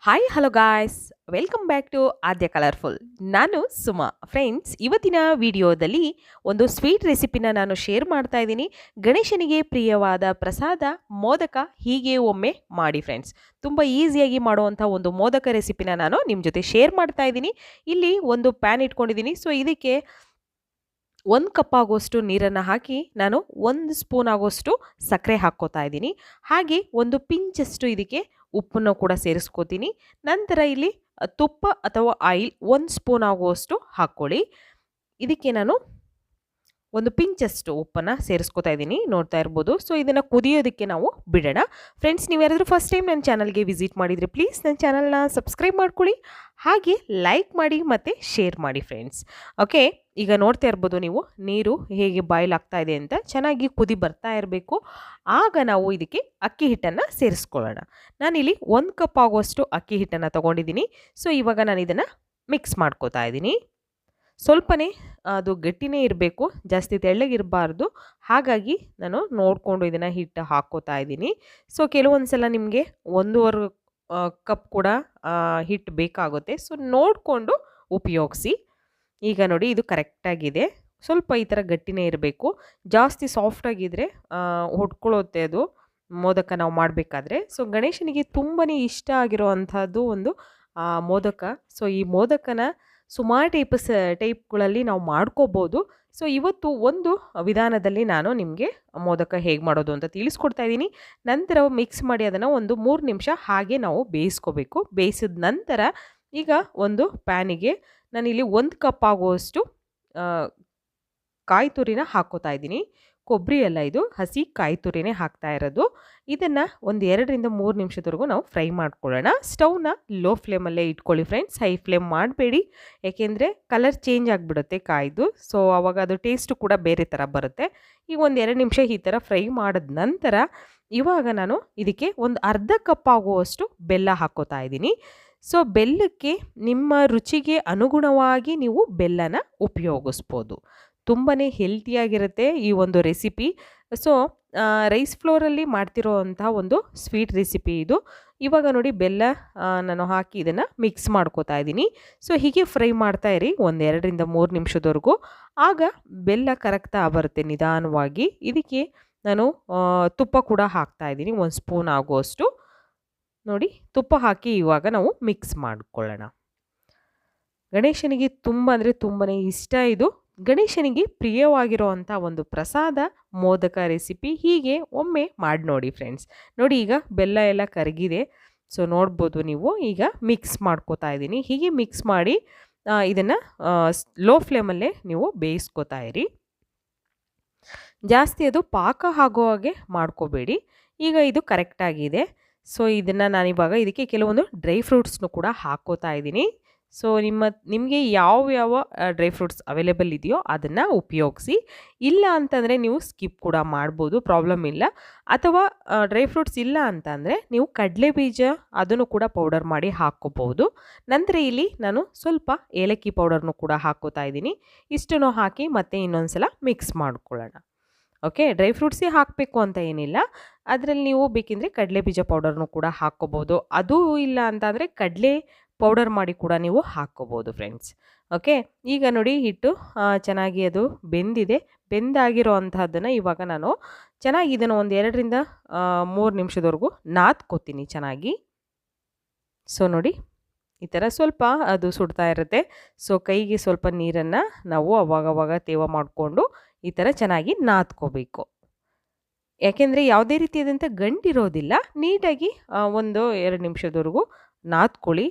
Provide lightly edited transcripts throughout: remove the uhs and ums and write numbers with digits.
Hi hello guys, welcome back to Aadya colourful. ನಾನು Suma. Friends, ಇವತ್ತಿನ ವಿಡಿಯೋದಲ್ಲಿ ಒಂದು ಸ್ವೀಟ್ ರೆಸಿಪಿನ ನಾನು ಶೇರ್ ಮಾಡ್ತಾ ಇದ್ದೀನಿ. ಗಣೇಶನಿಗೆ ಪ್ರಿಯವಾದ ಪ್ರಸಾದ ಮೋದಕ ಹೀಗೆ ಒಮ್ಮೆ ಮಾಡಿ ಫ್ರೆಂಡ್ಸ್. ತುಂಬ ಈಸಿಯಾಗಿ ಮಾಡುವಂಥ ಒಂದು ಮೋದಕ ರೆಸಿಪಿನ ನಾನು ನಿಮ್ಮ ಜೊತೆ ಶೇರ್ ಮಾಡ್ತಾ ಇದ್ದೀನಿ. ಇಲ್ಲಿ ಒಂದು ಪ್ಯಾನ್ ಇಟ್ಕೊಂಡಿದ್ದೀನಿ. ಸೊ ಇದಕ್ಕೆ 1 ಕಪ್ ಆಗೋಷ್ಟು ನೀರನ್ನು ಹಾಕಿ ನಾನು 1 ಸ್ಪೂನ್ ಆಗೋಷ್ಟು ಸಕ್ಕರೆ ಹಾಕ್ಕೋತಾ ಇದ್ದೀನಿ. ಹಾಗೆ ಒಂದು ಪಿಂಚಷ್ಟು ಇದಕ್ಕೆ ಉಪ್ಪನ್ನು ಕೂಡ ಸೇರಿಸ್ಕೋತೀನಿ. ನಂತರ ಇಲ್ಲಿ ತುಪ್ಪ ಅಥವಾ ಆಯಿಲ್ 1 ಸ್ಪೂನ್ ಆಗುವಷ್ಟು ಹಾಕ್ಕೊಳ್ಳಿ. ಇದಕ್ಕೆ ನಾನು ಒಂದು ಪಿಂಚಷ್ಟು ಉಪ್ಪನ್ನು ಸೇರಿಸ್ಕೊತಾ ಇದ್ದೀನಿ, ನೋಡ್ತಾ ಇರ್ಬೋದು. ಸೊ ಇದನ್ನು ಕುದಿಯೋದಕ್ಕೆ ನಾವು ಬಿಡೋಣ. ಫ್ರೆಂಡ್ಸ್, ನೀವು ಯಾರಾದರೂ ಫಸ್ಟ್ ಟೈಮ್ ನನ್ನ ಚಾನಲ್ಗೆ ವಿಸಿಟ್ ಮಾಡಿದರೆ ಪ್ಲೀಸ್ ನನ್ನ ಚಾನಲ್ನ ಸಬ್ಸ್ಕ್ರೈಬ್ ಮಾಡ್ಕೊಳ್ಳಿ, ಹಾಗೆ ಲೈಕ್ ಮಾಡಿ ಮತ್ತು ಶೇರ್ ಮಾಡಿ ಫ್ರೆಂಡ್ಸ್. ಓಕೆ, ಈಗ ನೋಡ್ತಾ ಇರ್ಬೋದು ನೀವು ನೀರು ಹೇಗೆ ಬಾಯ್ಲ್ ಆಗ್ತಾ ಇದೆ ಅಂತ. ಚೆನ್ನಾಗಿ ಕುದಿ ಬರ್ತಾ ಇರಬೇಕು. ಆಗ ನಾವು ಇದಕ್ಕೆ ಅಕ್ಕಿ ಹಿಟ್ಟನ್ನು ಸೇರಿಸ್ಕೊಳ್ಳೋಣ. ನಾನಿಲ್ಲಿ 1 ಕಪ್ ಆಗುವಷ್ಟು ಅಕ್ಕಿ ಹಿಟ್ಟನ್ನು ತೊಗೊಂಡಿದ್ದೀನಿ. ಸೊ ಇವಾಗ ನಾನು ಇದನ್ನು ಮಿಕ್ಸ್ ಮಾಡ್ಕೋತಾ ಇದ್ದೀನಿ. ಸ್ವಲ್ಪನೇ ಅದು ಗಟ್ಟಿನೇ ಇರಬೇಕು, ಜಾಸ್ತಿ ತೆಳ್ಳಗಿರಬಾರ್ದು. ಹಾಗಾಗಿ ನಾನು ನೋಡಿಕೊಂಡು ಇದನ್ನು ಹಿಟ್ಟು ಹಾಕ್ಕೋತಾ ಇದ್ದೀನಿ. ಸೊ ಕೆಲವೊಂದು ಸಲ ನಿಮಗೆ 1.5 ಕಪ್ ಕೂಡ ಹಿಟ್ಟು ಬೇಕಾಗುತ್ತೆ. ಸೊ ನೋಡಿಕೊಂಡು ಉಪಯೋಗಿಸಿ. ಈಗ ನೋಡಿ, ಇದು ಕರೆಕ್ಟಾಗಿದೆ. ಸ್ವಲ್ಪ ಈ ಥರ ಗಟ್ಟಿನೇ ಇರಬೇಕು. ಜಾಸ್ತಿ ಸಾಫ್ಟಾಗಿದ್ದರೆ ಹೊಡ್ಕೊಳ್ಳುತ್ತೆ ಅದು ಮೋದಕ ನಾವು ಮಾಡಬೇಕಾದ್ರೆ. ಸೊ ಗಣೇಶನಿಗೆ ತುಂಬಾ ಇಷ್ಟ ಆಗಿರೋ ಅಂಥದ್ದು ಒಂದು ಮೋದಕ. ಸೊ ಈ ಮೋದಕನ ಸುಮಾರು ಟೈಪ್ಗಳಲ್ಲಿ ನಾವು ಮಾಡ್ಕೋಬೋದು. ಸೊ ಇವತ್ತು ಒಂದು ವಿಧಾನದಲ್ಲಿ ನಾನು ನಿಮಗೆ ಮೋದಕ ಹೇಗೆ ಮಾಡೋದು ಅಂತ ತಿಳಿಸ್ಕೊಡ್ತಾ ಇದ್ದೀನಿ. ನಂತರ ಮಿಕ್ಸ್ ಮಾಡಿ ಅದನ್ನು ಒಂದು 3 ನಿಮಿಷ ಹಾಗೆ ನಾವು ಬೇಯಿಸ್ಕೋಬೇಕು. ಬೇಯಿಸಿದ ನಂತರ ಈಗ ಒಂದು ಪ್ಯಾನಿಗೆ ನಾನಿಲ್ಲಿ 1 ಕಪ್ ಆಗುವಷ್ಟು ಕಾಯಿ ತುರಿನ ಹಾಕ್ಕೋತಾ ಇದ್ದೀನಿ. ಕೊಬ್ಬರಿ ಎಲ್ಲ, ಇದು ಹಸಿ ಕಾಯಿ ತುರಿನೇ ಹಾಕ್ತಾ ಇರೋದು. ಇದನ್ನು ಒಂದು 2ರಿಂದ 3 ನಿಮಿಷದವರೆಗೂ ನಾವು ಫ್ರೈ ಮಾಡ್ಕೊಳ್ಳೋಣ. ಸ್ಟವ್ನ ಲೋ ಫ್ಲೇಮಲ್ಲೇ ಇಟ್ಕೊಳ್ಳಿ ಫ್ರೆಂಡ್ಸ್, ಹೈ ಫ್ಲೇಮ್ ಮಾಡಬೇಡಿ. ಯಾಕೆಂದರೆ ಕಲರ್ ಚೇಂಜ್ ಆಗಿಬಿಡುತ್ತೆ ಕಾಯ್ದು. ಸೊ ಆವಾಗ ಅದು ಟೇಸ್ಟು ಕೂಡ ಬೇರೆ ಥರ ಬರುತ್ತೆ. ಈಗ ಒಂದು 2 ನಿಮಿಷ ಈ ಥರ ಫ್ರೈ ಮಾಡಿದ ನಂತರ ಇವಾಗ ನಾನು ಇದಕ್ಕೆ ಒಂದು ಅರ್ಧ ಕಪ್ ಆಗುವಷ್ಟು ಬೆಲ್ಲ ಹಾಕ್ಕೋತಾ ಇದ್ದೀನಿ. ಸೊ ಬೆಲ್ಲಕ್ಕೆ ನಿಮ್ಮ ರುಚಿಗೆ ಅನುಗುಣವಾಗಿ ನೀವು ಬೆಲ್ಲನ ಉಪಯೋಗಿಸ್ಬೋದು. ತುಂಬಾ ಹೆಲ್ತಿಯಾಗಿರುತ್ತೆ ಈ ಒಂದು ರೆಸಿಪಿ. ಸೊ ರೈಸ್ ಫ್ಲೋರಲ್ಲಿ ಮಾಡ್ತಿರೋ ಅಂಥ ಒಂದು ಸ್ವೀಟ್ ರೆಸಿಪಿ ಇದು. ಇವಾಗ ನೋಡಿ, ಬೆಲ್ಲ ನಾನು ಹಾಕಿ ಇದನ್ನು ಮಿಕ್ಸ್ ಮಾಡ್ಕೋತಾ ಇದ್ದೀನಿ. ಸೊ ಹೀಗೆ ಫ್ರೈ ಮಾಡ್ತಾ ಇರಿ ಒಂದು 2ರಿಂದ 3 ನಿಮಿಷದವರೆಗೂ. ಆಗ ಬೆಲ್ಲ ಕರಗ್ತಾ ಬರುತ್ತೆ ನಿಧಾನವಾಗಿ. ಇದಕ್ಕೆ ನಾನು ತುಪ್ಪ ಕೂಡ ಹಾಕ್ತಾ ಇದ್ದೀನಿ, 1 ಸ್ಪೂನ್ ಆಗುವಷ್ಟು. ನೋಡಿ, ತುಪ್ಪ ಹಾಕಿ ಇವಾಗ ನಾವು ಮಿಕ್ಸ್ ಮಾಡ್ಕೊಳ್ಳೋಣ. ಗಣೇಶನಿಗೆ ತುಂಬ ಅಂದರೆ ತುಂಬಾ ಇಷ್ಟ ಇದು. ಗಣೇಶನಿಗೆ ಪ್ರಿಯವಾಗಿರೋ ಅಂಥ ಒಂದು ಪ್ರಸಾದ ಮೋದಕ ರೆಸಿಪಿ. ಹೀಗೆ ಒಮ್ಮೆ ಮಾಡಿ ನೋಡಿ ಫ್ರೆಂಡ್ಸ್. ನೋಡಿ, ಈಗ ಬೆಲ್ಲ ಎಲ್ಲ ಕರಗಿದೆ. ಸೊ ನೋಡ್ಬೋದು ನೀವು. ಈಗ ಮಿಕ್ಸ್ ಮಾಡ್ಕೋತಾ ಇದ್ದೀನಿ. ಹೀಗೆ ಮಿಕ್ಸ್ ಮಾಡಿ ಇದನ್ನು ಲೋ ಫ್ಲೇಮಲ್ಲೇ ನೀವು ಬೇಯಿಸ್ಕೋತಾ ಇರಿ. ಜಾಸ್ತಿ ಅದು ಪಾಕ ಆಗೋ ಹಾಗೆ ಮಾಡ್ಕೋಬೇಡಿ. ಈಗ ಇದು ಕರೆಕ್ಟಾಗಿದೆ. ಸೊ ಇದನ್ನು ನಾನಿವಾಗ ಇದಕ್ಕೆ ಕೆಲವೊಂದು ಡ್ರೈ ಫ್ರೂಟ್ಸ್ನು ಕೂಡ ಹಾಕ್ಕೋತಾ ಇದ್ದೀನಿ. ಸೊ ನಿಮಗೆ ಯಾವ ಡ್ರೈ ಫ್ರೂಟ್ಸ್ ಅವೈಲೇಬಲ್ ಇದೆಯೋ ಅದನ್ನು ಉಪಯೋಗಿಸಿ. ಇಲ್ಲ ಅಂತಂದರೆ ನೀವು ಸ್ಕಿಪ್ ಕೂಡ ಮಾಡ್ಬೋದು, ಪ್ರಾಬ್ಲಮ್ ಇಲ್ಲ. ಅಥವಾ ಡ್ರೈ ಫ್ರೂಟ್ಸ್ ಇಲ್ಲ ಅಂತಂದರೆ ನೀವು ಕಡಲೆ ಬೀಜ ಅದನ್ನು ಕೂಡ ಪೌಡರ್ ಮಾಡಿ ಹಾಕ್ಕೋಬೋದು. ನಂತರ ಇಲ್ಲಿ ನಾನು ಸ್ವಲ್ಪ ಏಲಕ್ಕಿ ಪೌಡರ್ನು ಕೂಡ ಹಾಕ್ಕೋತಾ ಇದ್ದೀನಿ. ಇಷ್ಟನ್ನು ಹಾಕಿ ಮತ್ತೆ ಇನ್ನೊಂದು ಸಲ ಮಿಕ್ಸ್ ಮಾಡ್ಕೊಳ್ಳೋಣ. ಓಕೆ, ಡ್ರೈ ಫ್ರೂಟ್ಸೇ ಹಾಕಬೇಕು ಅಂತ ಏನಿಲ್ಲ. ಅದರಲ್ಲಿ ನೀವು ಬೇಕೆಂದರೆ ಕಡಲೆ ಬೀಜ ಪೌಡರ್ನು ಕೂಡ ಹಾಕ್ಕೋಬೋದು. ಅದು ಇಲ್ಲ ಅಂತಂದರೆ ಕಡಲೆ ಪೌಡರ್ ಮಾಡಿ ಕೂಡ ನೀವು ಹಾಕ್ಕೋಬೋದು ಫ್ರೆಂಡ್ಸ್. ಓಕೆ, ಈಗ ನೋಡಿ, ಹಿಟ್ಟು ಚೆನ್ನಾಗಿ ಅದು ಬೆಂದಿದೆ. ಬೆಂದಾಗಿರೋ ಅಂಥದ್ದನ್ನು ಇವಾಗ ನಾನು ಚೆನ್ನಾಗಿ ಇದನ್ನು ಒಂದು 2ರಿಂದ 3 ನಿಮಿಷದವರೆಗೂ ನಾದ್ಕೋತೀನಿ ಚೆನ್ನಾಗಿ. ಸೊ ನೋಡಿ, ಈ ಥರ ಸ್ವಲ್ಪ ಅದು ಸುಡ್ತಾ ಇರುತ್ತೆ. ಸೊ ಕೈಗೆ ಸ್ವಲ್ಪ ನೀರನ್ನು ನಾವು ಅವಾಗವಾಗ ತೇವ ಮಾಡಿಕೊಂಡು ಈ ಥರ ಚೆನ್ನಾಗಿ ನಾದ್ಕೋಬೇಕು. ಯಾಕೆಂದರೆ ಯಾವುದೇ ರೀತಿಯಾದಂಥ ಗಂಟಿರೋದಿಲ್ಲ. ನೀಟಾಗಿ 1-2 ನಿಮಿಷದವರೆಗೂ ನಾದ್ಕೊಳ್ಳಿ.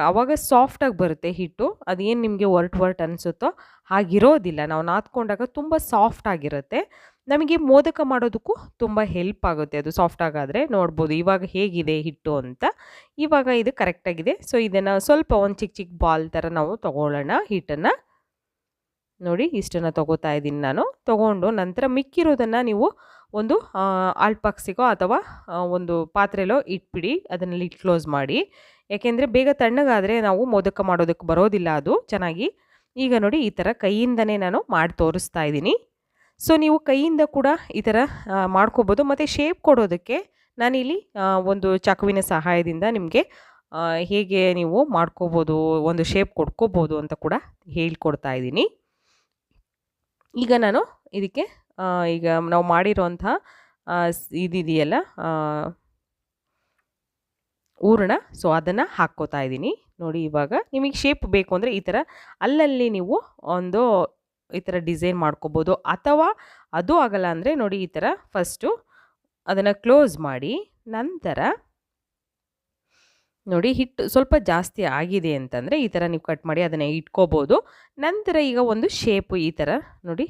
ಆವಾಗ ಸಾಫ್ಟಾಗಿ ಬರುತ್ತೆ ಹಿಟ್ಟು. ಅದೇನು ನಿಮಗೆ ಒರ್ಟು ಅನಿಸುತ್ತೋ ಹಾಗಿರೋದಿಲ್ಲ. ನಾವು ನಾದ್ಕೊಂಡಾಗ ತುಂಬ ಸಾಫ್ಟಾಗಿರುತ್ತೆ. ನಮಗೆ ಮೋದಕ ಮಾಡೋದಕ್ಕೂ ತುಂಬ ಹೆಲ್ಪ್ ಆಗುತ್ತೆ ಅದು ಸಾಫ್ಟಾಗಾದರೆ. ನೋಡ್ಬೋದು ಇವಾಗ ಹೇಗಿದೆ ಹಿಟ್ಟು ಅಂತ. ಇವಾಗ ಇದು ಕರೆಕ್ಟಾಗಿದೆ. ಸೊ ಇದನ್ನು ಸ್ವಲ್ಪ ಒಂದು ಚಿಕ್ಕ ಚಿಕ್ಕ ಬಾಲ್ ಥರ ನಾವು ತೊಗೊಳ್ಳೋಣ ಹಿಟ್ಟನ್ನು. ನೋಡಿ, ಇಷ್ಟನ್ನು ತೊಗೋತಾ ಇದ್ದೀನಿ ನಾನು. ತೊಗೊಂಡು ನಂತರ ಮಿಕ್ಕಿರೋದನ್ನು ನೀವು ಒಂದು ಆಲ್ಟ್ ಬಾಕ್ಸಿಗೋ ಅಥವಾ ಒಂದು ಪಾತ್ರೆಲೋ ಇಟ್ಬಿಡಿ. ಅದನ್ನು ಲಿಡ್ ಕ್ಲೋಸ್ ಮಾಡಿ. ಯಾಕೆಂದರೆ ಬೇಗ ತಣ್ಣಗಾದರೆ ನಾವು ಮೋದಕ ಮಾಡೋದಕ್ಕೆ ಬರೋದಿಲ್ಲ ಅದು ಚೆನ್ನಾಗಿ. ಈಗ ನೋಡಿ, ಈ ಥರ ಕೈಯಿಂದನೇ ನಾನು ಮಾಡಿ ತೋರಿಸ್ತಾ ಇದ್ದೀನಿ. ಸೊ ನೀವು ಕೈಯಿಂದ ಕೂಡ ಈ ಥರ ಮಾಡ್ಕೋಬೋದು. ಮತ್ತು ಶೇಪ್ ಕೊಡೋದಕ್ಕೆ ನಾನಿಲ್ಲಿ ಒಂದು ಚಾಕುವಿನ ಸಹಾಯದಿಂದ ನಿಮಗೆ ಹೇಗೆ ನೀವು ಮಾಡ್ಕೋಬೋದು, ಒಂದು ಶೇಪ್ ಕೊಡ್ಕೋಬೋದು ಅಂತ ಕೂಡ ಹೇಳ್ಕೊಡ್ತಾ ಇದ್ದೀನಿ. ಈಗ ನಾನು ಇದಕ್ಕೆ ಈಗ ನಾವು ಮಾಡಿರೋಂತಹ ಇದಿದೆಯಲ್ಲ ಹೂರಣ, ಸೊ ಅದನ್ನು ಹಾಕ್ಕೋತಾ ಇದ್ದೀನಿ. ನೋಡಿ, ಇವಾಗ ನಿಮಗೆ ಶೇಪ್ ಬೇಕು ಅಂದರೆ ಈ ಥರ ಅಲ್ಲಲ್ಲಿ ನೀವು ಒಂದು ಈ ಥರ ಡಿಸೈನ್ ಮಾಡ್ಕೋಬೋದು, ಅಥವಾ ಅದು ಆಗಲ್ಲ ಅಂದರೆ ನೋಡಿ ಈ ಥರ ಫಸ್ಟು ಅದನ್ನು ಕ್ಲೋಸ್ ಮಾಡಿ, ನಂತರ ನೋಡಿ ಹಿಟ್ಟು ಸ್ವಲ್ಪ ಜಾಸ್ತಿ ಆಗಿದೆ ಅಂತಂದರೆ ಈ ಥರ ನೀವು ಕಟ್ ಮಾಡಿ ಅದನ್ನು ಇಟ್ಕೋಬೋದು. ನಂತರ ಈಗ ಒಂದು ಶೇಪು ಈ ಥರ ನೋಡಿ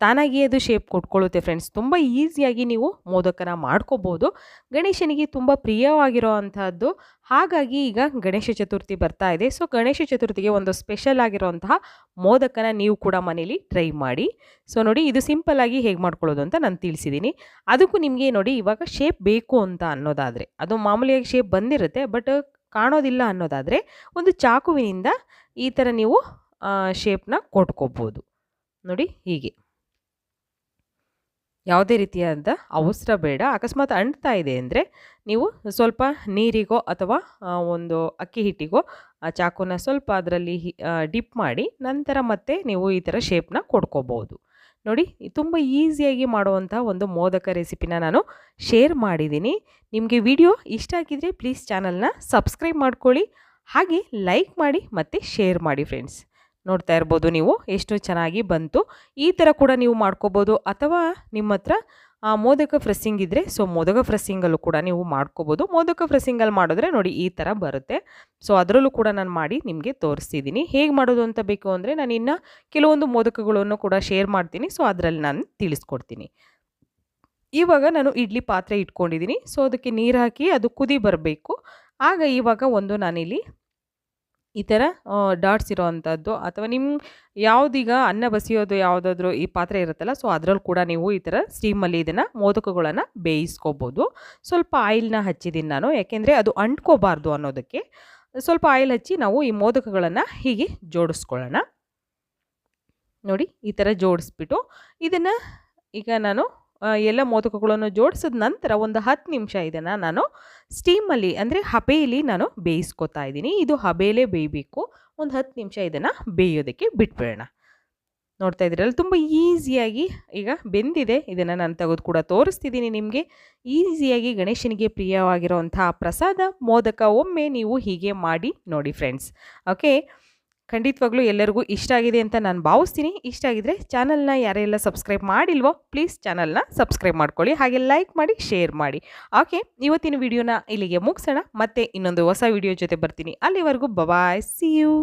ತಾನಾಗಿ ಅದು ಶೇಪ್ ಕೊಟ್ಕೊಳ್ಳುತ್ತೆ ಫ್ರೆಂಡ್ಸ್. ತುಂಬ ಈಸಿಯಾಗಿ ನೀವು ಮೋದಕನ ಮಾಡ್ಕೋಬೋದು. ಗಣೇಶನಿಗೆ ತುಂಬ ಪ್ರಿಯವಾಗಿರೋ ಅಂಥದ್ದು. ಹಾಗಾಗಿ ಈಗ ಗಣೇಶ ಚತುರ್ಥಿ ಬರ್ತಾ ಇದೆ. ಸೊ ಗಣೇಶ ಚತುರ್ಥಿಗೆ ಒಂದು ಸ್ಪೆಷಲ್ ಆಗಿರೋಂತಹ ಮೋದಕನ ನೀವು ಕೂಡ ಮನೇಲಿ ಟ್ರೈ ಮಾಡಿ. ಸೊ ನೋಡಿ, ಇದು ಸಿಂಪಲ್ಲಾಗಿ ಹೇಗೆ ಮಾಡ್ಕೊಳ್ಳೋದು ಅಂತ ನಾನು ತಿಳಿಸಿದ್ದೀನಿ. ಅದಕ್ಕೂ ನಿಮಗೆ ನೋಡಿ ಇವಾಗ ಶೇಪ್ ಬೇಕು ಅಂತ ಅನ್ನೋದಾದರೆ, ಅದು ಮಾಮೂಲಿಯಾಗಿ ಶೇಪ್ ಬಂದಿರುತ್ತೆ ಬಟ್ ಕಾಣೋದಿಲ್ಲ ಅನ್ನೋದಾದರೆ, ಒಂದು ಚಾಕುವಿನಿಂದ ಈ ಥರ ನೀವು ಶೇಪ್ನ ಕೊಟ್ಕೋಬೋದು. ನೋಡಿ ಹೀಗೆ, ಯಾವುದೇ ರೀತಿಯಾದ ಅವಸರ ಬೇಡ. ಅಕಸ್ಮಾತ್ ಅಂಟ್ತಾ ಇದೆ ಅಂದರೆ ನೀವು ಸ್ವಲ್ಪ ನೀರಿಗೋ ಅಥವಾ ಒಂದು ಅಕ್ಕಿ ಹಿಟ್ಟಿಗೋ ಆ ಚಾಕುನ ಸ್ವಲ್ಪ ಅದರಲ್ಲಿ ಡಿಪ್ ಮಾಡಿ ನಂತರ ಮತ್ತೆ ನೀವು ಈ ಥರ ಶೇಪ್ನ ಕೊಡ್ಕೋಬೋದು. ನೋಡಿ, ತುಂಬ ಈಸಿಯಾಗಿ ಮಾಡುವಂಥ ಒಂದು ಮೋದಕ ರೆಸಿಪಿನ ನಾನು ಶೇರ್ ಮಾಡಿದ್ದೀನಿ. ನಿಮಗೆ ವಿಡಿಯೋ ಇಷ್ಟ ಆಗಿದ್ರೆ ಪ್ಲೀಸ್ ಚಾನಲ್ನ ಸಬ್ಸ್ಕ್ರೈಬ್ ಮಾಡ್ಕೊಳ್ಳಿ, ಹಾಗೆ ಲೈಕ್ ಮಾಡಿ ಮತ್ತು ಶೇರ್ ಮಾಡಿ ಫ್ರೆಂಡ್ಸ್. ನೋಡ್ತಾ ಇರ್ಬೋದು ನೀವು ಎಷ್ಟು ಚೆನ್ನಾಗಿ ಬಂತು. ಈ ಥರ ಕೂಡ ನೀವು ಮಾಡ್ಕೋಬೋದು, ಅಥವಾ ನಿಮ್ಮ ಹತ್ರ ಮೋದಕ ಫ್ರೆಸ್ಸಿಂಗ್ ಇದ್ದರೆ ಸೊ ಮೋದಕ ಫ್ರೆಸ್ಸಿಂಗಲ್ಲೂ ಕೂಡ ನೀವು ಮಾಡ್ಕೋಬೋದು. ಮೋದಕ ಫ್ರೆಸ್ಸಿಂಗಲ್ಲಿ ಮಾಡಿದ್ರೆ ನೋಡಿ ಈ ಥರ ಬರುತ್ತೆ. ಸೊ ಅದರಲ್ಲೂ ಕೂಡ ನಾನು ಮಾಡಿ ನಿಮಗೆ ತೋರಿಸ್ತಿದ್ದೀನಿ. ಹೇಗೆ ಮಾಡೋದು ಅಂತ ಬೇಕು ಅಂದರೆ ನಾನು ಇನ್ನು ಕೆಲವೊಂದು ಮೋದಕಗಳನ್ನು ಕೂಡ ಶೇರ್ ಮಾಡ್ತೀನಿ. ಸೊ ಅದರಲ್ಲಿ ನಾನು ತಿಳಿಸ್ಕೊಡ್ತೀನಿ. ಇವಾಗ ನಾನು ಇಡ್ಲಿ ಪಾತ್ರೆ ಇಟ್ಕೊಂಡಿದ್ದೀನಿ. ಸೊ ಅದಕ್ಕೆ ನೀರು ಹಾಕಿ ಅದು ಕುದಿ ಬರಬೇಕು. ಆಗ ಇವಾಗ ಒಂದು ನಾನಿಲ್ಲಿ ಈ ಥರ ಡಾಟ್ಸ್ ಇರೋ ಅಂಥದ್ದು, ಅಥವಾ ನಿಮ್ಮ ಯಾವುದೀಗ ಅನ್ನ ಬಸಿಯೋದು ಯಾವುದಾದ್ರೂ ಈ ಪಾತ್ರೆ ಇರುತ್ತಲ್ಲ, ಸೊ ಅದರಲ್ಲಿ ಕೂಡ ನೀವು ಈ ಥರ ಸ್ಟೀಮಲ್ಲಿ ಇದನ್ನು ಮೋದಕಗಳನ್ನು ಬೇಯಿಸ್ಕೋಬೋದು. ಸ್ವಲ್ಪ ಆಯಿಲ್ನ ಹಚ್ಚಿದ್ದೀನಿ ನಾನು, ಯಾಕೆಂದರೆ ಅದು ಅಂಟ್ಕೋಬಾರ್ದು ಅನ್ನೋದಕ್ಕೆ. ಸ್ವಲ್ಪ ಆಯಿಲ್ ಹಚ್ಚಿ ನಾವು ಈ ಮೋದಕಗಳನ್ನು ಹೀಗೆ ಜೋಡಿಸ್ಕೊಳ್ಳೋಣ. ನೋಡಿ ಈ ಥರ ಜೋಡಿಸ್ಬಿಟ್ಟು ಇದನ್ನು ಈಗ ನಾನು ಎಲ್ಲ ಮೋದಕಗಳನ್ನು ಜೋಡಿಸಿದ ನಂತರ ಒಂದು 10 ನಿಮಿಷ ಇದನ್ನು ನಾನು ಸ್ಟೀಮಲ್ಲಿ ಅಂದರೆ ಹಬೆಯಲ್ಲಿ ನಾನು ಬೇಯಿಸ್ಕೊತಾ ಇದ್ದೀನಿ. ಇದು ಹಬೆಯಲ್ಲೇ ಬೇಯಬೇಕು. ಒಂದು 10 ನಿಮಿಷ ಇದನ್ನು ಬೇಯೋದಕ್ಕೆ ಬಿಟ್ಬಿಡೋಣ. ನೋಡ್ತಾ ಇದ್ದೀರಲ್ಲ, ತುಂಬ ಈಸಿಯಾಗಿ ಈಗ ಬೆಂದಿದೆ. ಇದನ್ನು ನಾನು ತೆಗೆದು ಕೂಡ ತೋರಿಸ್ತಿದ್ದೀನಿ ನಿಮಗೆ. ಈಸಿಯಾಗಿ ಗಣೇಶನಿಗೆ ಪ್ರಿಯವಾಗಿರೋವಂಥ ಪ್ರಸಾದ ಮೋದಕ ಒಮ್ಮೆ ನೀವು ಹೀಗೆ ಮಾಡಿ ನೋಡಿ ಫ್ರೆಂಡ್ಸ್. ಓಕೆ, ಖಂಡಿತವಾಗ್ಲೂ ಎಲ್ಲರಿಗೂ ಇಷ್ಟ ಆಗಿದೆ ಅಂತ ನಾನು ಭಾವಿಸ್ತೀನಿ. ಇಷ್ಟ ಆಗಿದ್ರೆ ಚಾನಲ್ನ ಯಾರೆಲ್ಲ ಸಬ್ಸ್ಕ್ರೈಬ್ ಮಾಡಿಲ್ವೋ ಪ್ಲೀಸ್ ಚಾನಲ್ನ ಸಬ್ಸ್ಕ್ರೈಬ್ ಮಾಡ್ಕೊಳ್ಳಿ, ಹಾಗೆ ಲೈಕ್ ಮಾಡಿ ಶೇರ್ ಮಾಡಿ. ಓಕೆ, ಇವತ್ತಿನ ವಿಡಿಯೋನ ಇಲ್ಲಿಗೆ ಮುಗಿಸೋಣ. ಮತ್ತೆ ಇನ್ನೊಂದು ಹೊಸ ವಿಡಿಯೋ ಜೊತೆ ಬರ್ತೀನಿ. ಅಲ್ಲಿವರೆಗೂ ಬಾಯ್, ಸಿ ಯು.